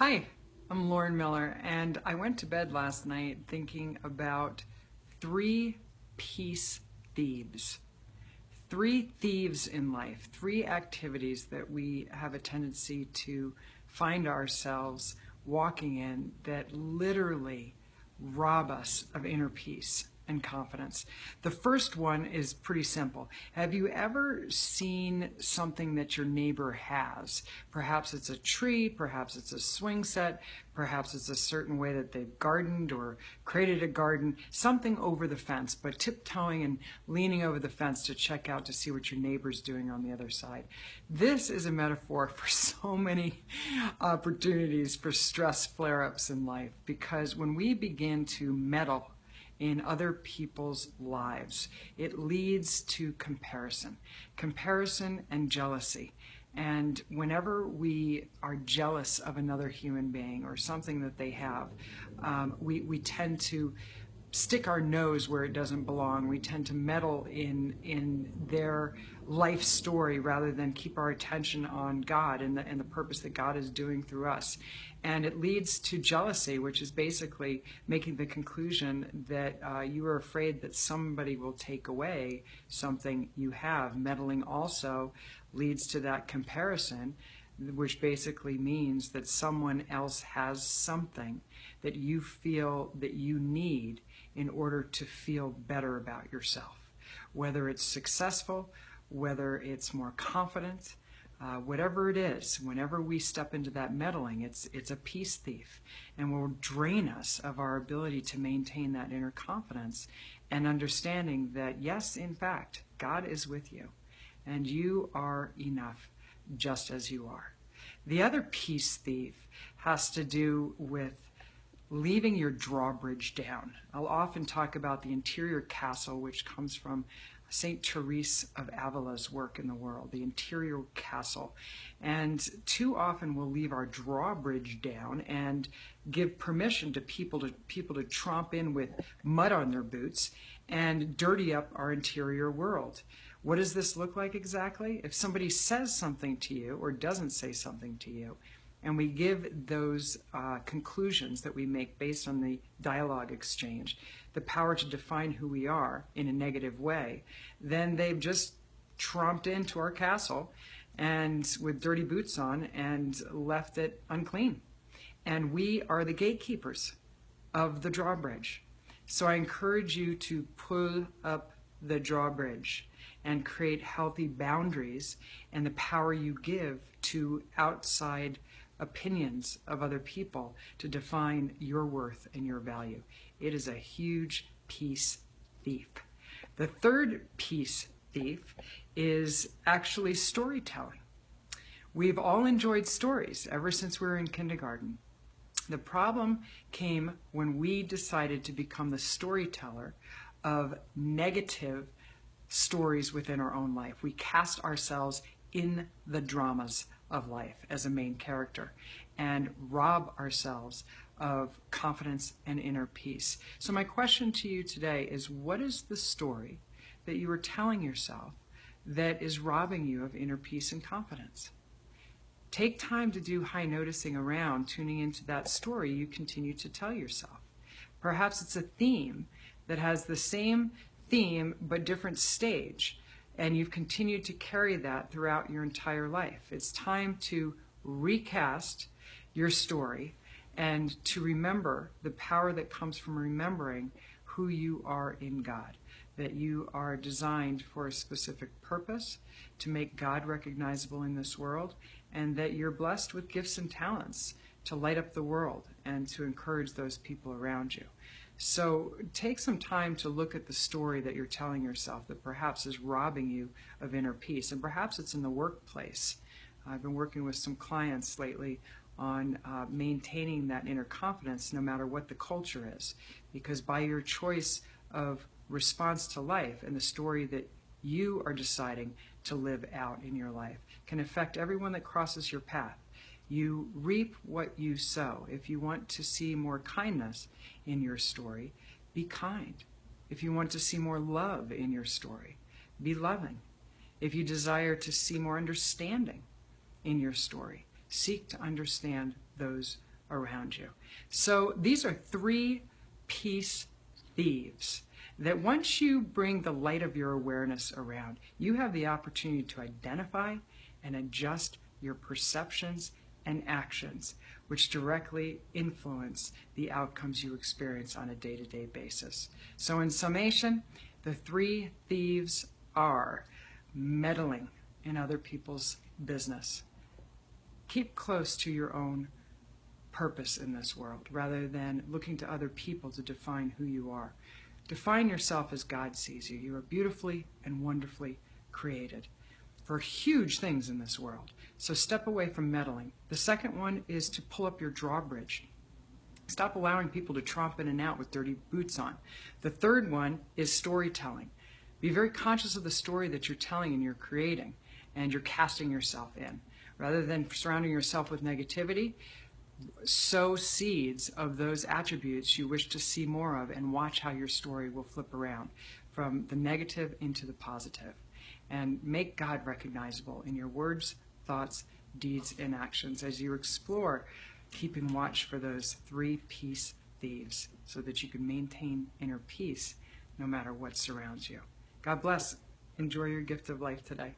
Hi, I'm Lauren Miller, and I went to bed last night thinking about three peace thieves. Three thieves in life, three activities that we have a tendency to find ourselves walking in that literally rob us of inner peace and confidence. The first one is pretty simple. Have you ever seen something that your neighbor has? Perhaps it's a tree, perhaps it's a swing set, perhaps it's a certain way that they've gardened or created a garden, something over the fence, but tiptoeing and leaning over the fence to check out to see what your neighbor's doing on the other side. This is a metaphor for so many opportunities for stress flare-ups in life, because when we begin to meddle in other people's lives, it leads to comparison and jealousy. And whenever we are jealous of another human being or something that they have, we tend to stick our nose where it doesn't belong. We tend to meddle in their life story rather than keep our attention on God and the purpose that God is doing through us. And it leads to jealousy, which is basically making the conclusion that you are afraid that somebody will take away something you have. Meddling also leads to that comparison, which basically means that someone else has something that you feel that you need in order to feel better about yourself. Whether it's successful, whether it's more confident, whatever it is, whenever we step into that meddling, it's a peace thief and will drain us of our ability to maintain that inner confidence and understanding that, yes, in fact, God is with you and you are enough just as you are. The other peace thief has to do with leaving your drawbridge down. I'll often talk about the interior castle, which comes from Saint Therese of Avila's work in the world, the interior castle. And too often we'll leave our drawbridge down and give permission to people to tromp in with mud on their boots and dirty up our interior world. What does this look like exactly? If somebody says something to you or doesn't say something to you, and we give those conclusions that we make based on the dialogue exchange the power to define who we are in a negative way, then they've just tromped into our castle and with dirty boots on and left it unclean. And we are the gatekeepers of the drawbridge. So I encourage you to pull up the drawbridge and create healthy boundaries and the power you give to outside opinions of other people to define your worth and your value. It is a huge peace thief. The third peace thief is actually storytelling. We've all enjoyed stories ever since we were in kindergarten. The problem came when we decided to become the storyteller of negative stories within our own life. We cast ourselves in the dramas of life as a main character and rob ourselves of confidence and inner peace. So my question to you today is, what is the story that you are telling yourself that is robbing you of inner peace and confidence? Take time to do high noticing around, tuning into that story you continue to tell yourself. Perhaps it's a theme that has the same theme but different stage, and you've continued to carry that throughout your entire life. It's time to recast your story and to remember the power that comes from remembering who you are in God, that you are designed for a specific purpose to make God recognizable in this world, and that you're blessed with gifts and talents to light up the world and to encourage those people around you. So take some time to look at the story that you're telling yourself that perhaps is robbing you of inner peace, and perhaps it's in the workplace. I've been working with some clients lately on maintaining that inner confidence no matter what the culture is, because by your choice of response to life and the story that you are deciding to live out in your life can affect everyone that crosses your path. You reap what you sow. If you want to see more kindness in your story, be kind. If you want to see more love in your story, be loving. If you desire to see more understanding in your story, seek to understand those around you. So these are 3 peace thieves that once you bring the light of your awareness around, you have the opportunity to identify and adjust your perceptions and actions, which directly influence the outcomes you experience on a day-to-day basis. So in summation, the 3 thieves are meddling in other people's business. Keep close to your own purpose in this world rather than looking to other people to define who you are. Define yourself as God sees you. You are beautifully and wonderfully created for huge things in this world. So step away from meddling. The second one is to pull up your drawbridge. Stop allowing people to tromp in and out with dirty boots on. The third one is storytelling. Be very conscious of the story that you're telling and you're creating, and you're casting yourself in. Rather than surrounding yourself with negativity, sow seeds of those attributes you wish to see more of, and watch how your story will flip around from the negative into the positive. And make God recognizable in your words, thoughts, deeds, and actions as you explore keeping watch for those 3 peace thieves so that you can maintain inner peace no matter what surrounds you. God bless. Enjoy your gift of life today.